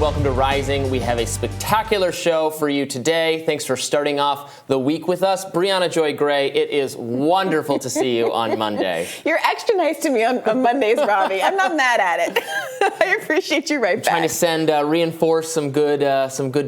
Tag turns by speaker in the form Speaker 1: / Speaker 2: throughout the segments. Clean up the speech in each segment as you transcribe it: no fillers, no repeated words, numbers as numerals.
Speaker 1: Welcome to Rising. We have a spectacular show for you today. Thanks for starting off the week with us. Briahna Joy Gray, it is wonderful to see you on Monday.
Speaker 2: You're extra nice to me on Mondays, Robby. I'm not mad at it. I appreciate you right back.
Speaker 1: Trying to reinforce some good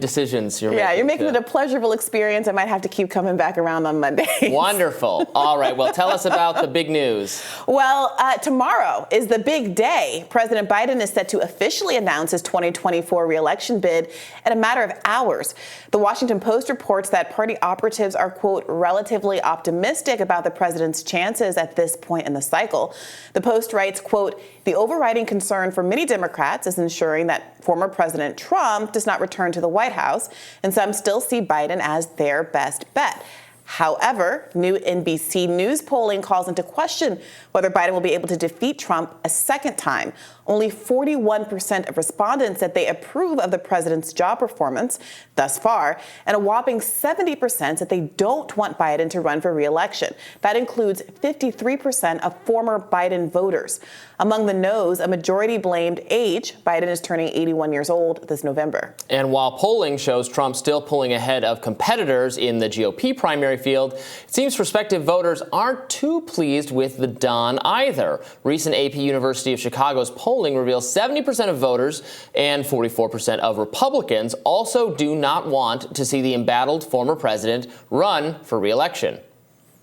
Speaker 1: decisions you're making.
Speaker 2: You're making it a pleasurable experience. I might have to keep coming back around on Mondays.
Speaker 1: Wonderful. All right. Well, tell us about the big news.
Speaker 2: Well, tomorrow is the big day. President Biden is set to officially announce his 2024 reelection bid in a matter of hours. The Washington Post reports that party operatives are, quote, relatively optimistic about the president's chances at this point in the cycle. The Post writes, quote, the overriding concern for many Democrats is ensuring that former President Trump does not return to the White House, and some still see Biden as their best bet. However, new NBC News polling calls into question whether Biden will be able to defeat Trump a second time. Only 41% of respondents said they approve of the president's job performance thus far, and a whopping 70% said they don't want Biden to run for re-election. That includes 53% of former Biden voters. Among the no's, a majority blamed age. Biden is turning 81 years old this November.
Speaker 1: And while polling shows Trump still pulling ahead of competitors in the GOP primary field, it seems prospective voters aren't too pleased with the Don either. Recent AP University of Chicago's polling reveals 70% of voters and 44% of Republicans also do not want to see the embattled former president run for re-election.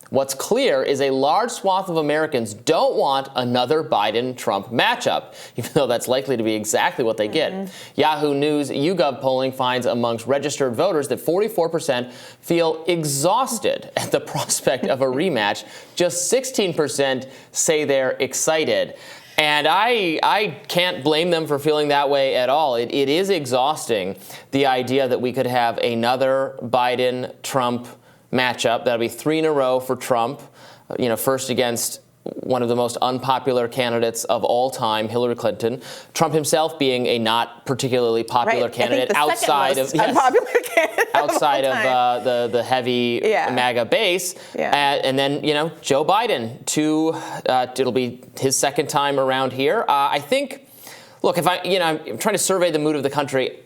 Speaker 1: What's clear is a large swath of Americans don't want another Biden-Trump matchup, even though that's likely to be exactly what they get. Yahoo News YouGov polling finds amongst registered voters that 44% feel exhausted at the prospect of a rematch. Just 16% say they're excited. And I can't blame them for feeling that way at all. It is exhausting, the idea that we could have another Biden-Trump matchup. That'll be 3 in a row for Trump, first against one of the most unpopular candidates of all time, Hillary Clinton. Trump himself being a not particularly popular candidate outside of the heavy MAGA base. And then, Joe Biden it'll be his second time around here. I think, look, if I'm trying to survey the mood of the country,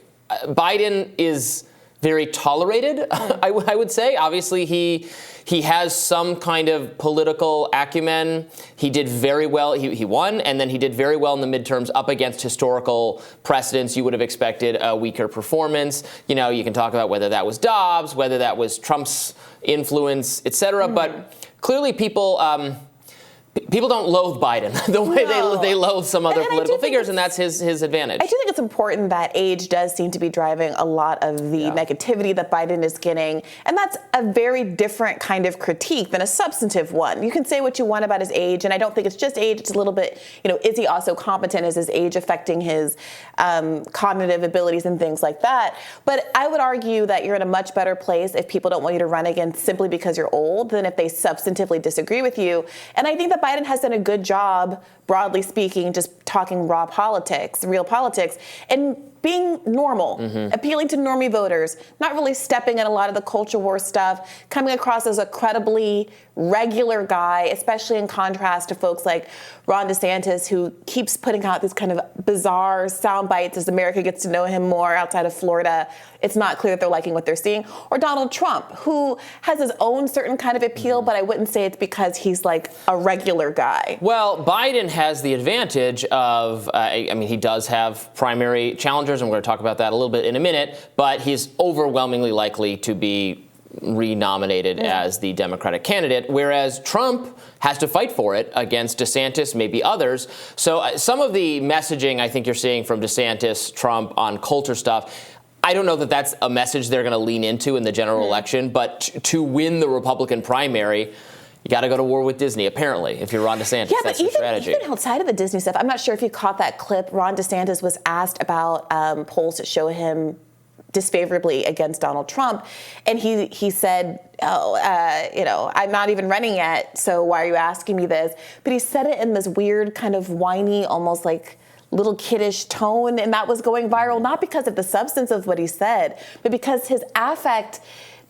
Speaker 1: Biden is very tolerated, I would say. Obviously, he has some kind of political acumen. He did very well. He won, and then he did very well in the midterms up against historical precedents. You would have expected a weaker performance. You can talk about whether that was Dobbs, whether that was Trump's influence, et cetera. But clearly people don't loathe Biden the way they loathe some other political figures, and that's his advantage.
Speaker 2: I do think it's important that age does seem to be driving a lot of the negativity that Biden is getting, and that's a very different kind of critique than a substantive one. You can say what you want about his age, and I don't think it's just age. It's a little bit, is he also competent? Is his age affecting his cognitive abilities and things like that? But I would argue that you're in a much better place if people don't want you to run again simply because you're old than if they substantively disagree with you. And I think that Biden has done a good job, broadly speaking, just talking real politics, and being normal, appealing to normie voters, not really stepping in a lot of the culture war stuff, coming across as a credibly regular guy, especially in contrast to folks like Ron DeSantis, who keeps putting out these kind of bizarre sound bites as America gets to know him more outside of Florida. It's not clear that they're liking what they're seeing. Or Donald Trump, who has his own certain kind of appeal, but I wouldn't say it's because he's like a regular guy.
Speaker 1: Well, Biden has the advantage of, he does have primary challengers, and we're going to talk about that a little bit in a minute, but he's overwhelmingly likely to be renominated as the Democratic candidate, whereas Trump has to fight for it against DeSantis, maybe others. So some of the messaging I think you're seeing from DeSantis, Trump on culture stuff, I don't know that that's a message they're going to lean into in the general election, but to win the Republican primary, you got to go to war with Disney, apparently, if you're Ron DeSantis. That's the strategy.
Speaker 2: Even outside of the Disney stuff, I'm not sure if you caught that clip. Ron DeSantis was asked about polls that show him disfavorably against Donald Trump. And he said, I'm not even running yet, so why are you asking me this? But he said it in this weird kind of whiny, almost like little kiddish tone, and that was going viral, not because of the substance of what he said, but because his affect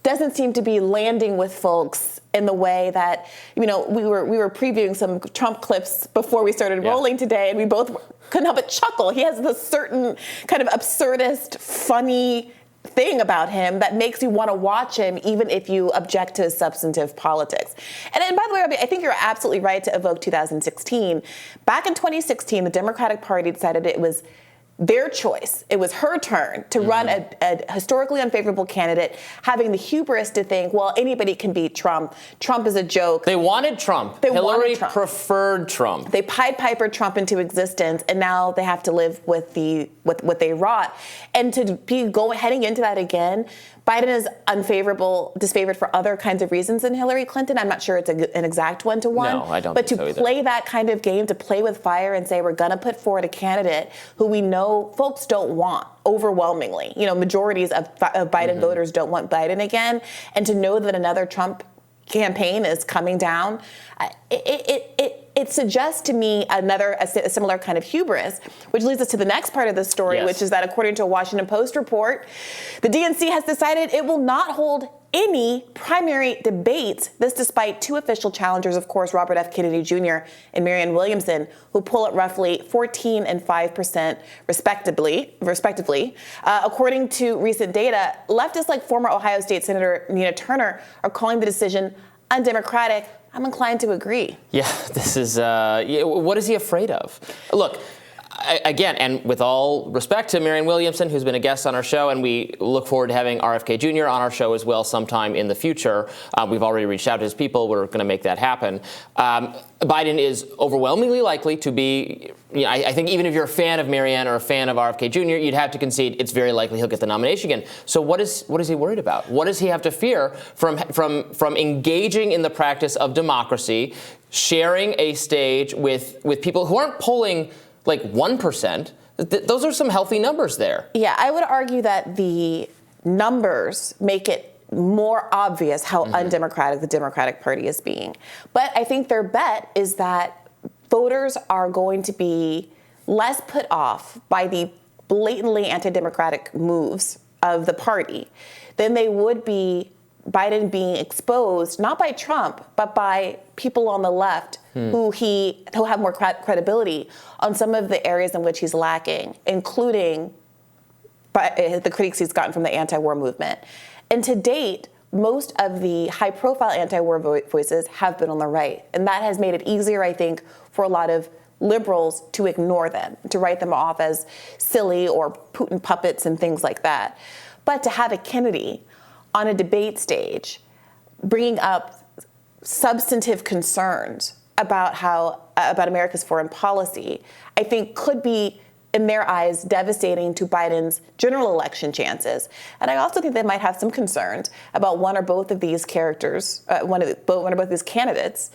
Speaker 2: doesn't seem to be landing with folks in the way that, we were previewing some Trump clips before we started rolling today, and we both couldn't help but chuckle. He has this certain kind of absurdist, funny thing about him that makes you want to watch him, even if you object to his substantive politics. And by the way, Robby, I think you're absolutely right to evoke 2016. Back in 2016, the Democratic Party decided it was their choice. It was her turn to run a historically unfavorable candidate, having the hubris to think, well, anybody can beat Trump. Trump is a joke.
Speaker 1: They wanted Trump. Hillary preferred Trump.
Speaker 2: They Pied Pipered Trump into existence, and now they have to live with what they wrought. And to be heading into that again, Biden is disfavored for other kinds of reasons than Hillary Clinton. I'm not sure it's an exact one-to-one.
Speaker 1: No, I don't
Speaker 2: think
Speaker 1: so either.
Speaker 2: But to play that kind of game, to play with fire and say we're going to put forward a candidate who we know folks don't want overwhelmingly. Majorities of Biden voters don't want Biden again. And to know that another Trump campaign is coming down, it suggests to me a similar kind of hubris, which leads us to the next part of the story, which is that according to a Washington Post report, the DNC has decided it will not hold any primary debates. This despite two official challengers, of course, Robert F. Kennedy Jr. and Marianne Williamson, who pull at roughly 14% and 5% respectively. According to recent data, leftists like former Ohio State Senator Nina Turner are calling the decision undemocratic. I'm inclined to agree.
Speaker 1: Yeah, this is, what is he afraid of? Look, again, and with all respect to Marianne Williamson, who's been a guest on our show, and we look forward to having RFK Jr. on our show as well sometime in the future. We've already reached out to his people. We're going to make that happen. Biden is overwhelmingly likely to be, I think even if you're a fan of Marianne or a fan of RFK Jr., you'd have to concede it's very likely he'll get the nomination again. So what is he worried about? What does he have to fear from engaging in the practice of democracy, sharing a stage with people who aren't polling like 1%? Those are some healthy numbers there.
Speaker 2: Yeah, I would argue that the numbers make it more obvious how undemocratic the Democratic Party is being. But I think their bet is that voters are going to be less put off by the blatantly anti-democratic moves of the party than they would be Biden being exposed, not by Trump, but by people on the left who have more credibility on some of the areas in which he's lacking, including the critiques he's gotten from the anti-war movement. And to date, most of the high-profile anti-war voices have been on the right. And that has made it easier, I think, for a lot of liberals to ignore them, to write them off as silly or Putin puppets and things like that. But to have a Kennedy on a debate stage bringing up substantive concerns about America's foreign policy, I think could be, in their eyes, devastating to Biden's general election chances. And I also think they might have some concerns about one or both of these characters, one or both of these candidates,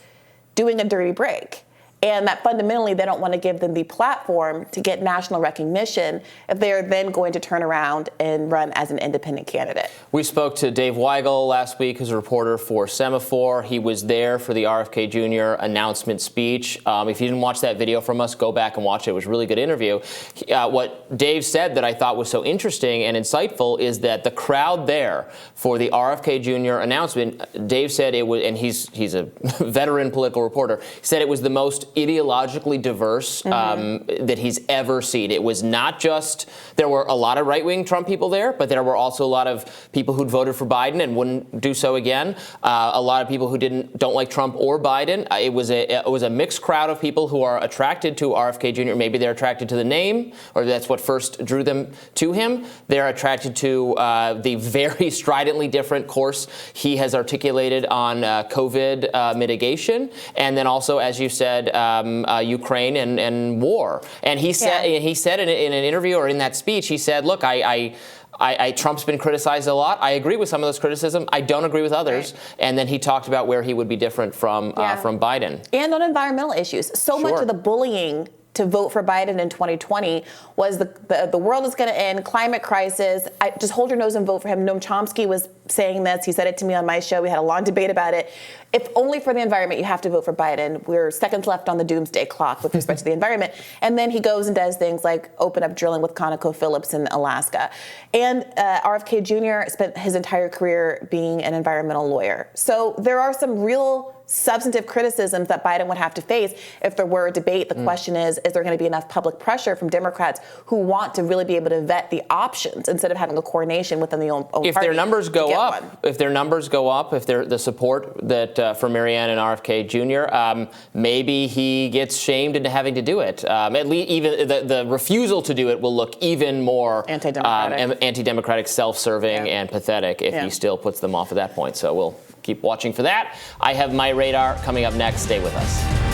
Speaker 2: doing a dirty break. And that fundamentally they don't want to give them the platform to get national recognition if they're then going to turn around and run as an independent candidate.
Speaker 1: We spoke to Dave Weigel last week, who's a reporter for Semaphore. He was there for the RFK Jr. announcement speech. If you didn't watch that video from us, go back and watch it. It was a really good interview. What Dave said that I thought was so interesting and insightful is that the crowd there for the RFK Jr. announcement, Dave said it was, and he's a veteran political reporter, he said it was the most ideologically diverse that he's ever seen. It was not just, there were a lot of right-wing Trump people there, but there were also a lot of people who'd voted for Biden and wouldn't do so again. A lot of people who don't like Trump or Biden. It was a mixed crowd of people who are attracted to RFK Jr. Maybe they're attracted to the name, or that's what first drew them to him. They're attracted to the very stridently different course he has articulated on COVID mitigation, and then also, as you said, Ukraine and war. And he said in an interview or in that speech, he said, look, Trump's been criticized a lot. I agree with some of those criticism. I don't agree with others. Right. And then he talked about where he would be different from Biden.
Speaker 2: And on environmental issues. So much of the bullying to vote for Biden in 2020 was the world is going to end, climate crisis. Just hold your nose and vote for him. Noam Chomsky was saying this. He said it to me on my show. We had a long debate about it. If only for the environment, you have to vote for Biden. We're seconds left on the doomsday clock with respect to the environment. And then he goes and does things like open up drilling with ConocoPhillips in Alaska. And RFK Jr. spent his entire career being an environmental lawyer. So there are some real substantive criticisms that Biden would have to face if there were a debate. The question is there going to be enough public pressure from Democrats who want to really be able to vet the options instead of having a coordination within the own party?
Speaker 1: If their numbers go up, if the support that for Marianne and RFK Jr., maybe he gets shamed into having to do it. At least even the refusal to do it will look even more anti-democratic, self-serving, and pathetic if he still puts them off at that point. So we'll keep watching for that. I have My Radar coming up next. Stay with us.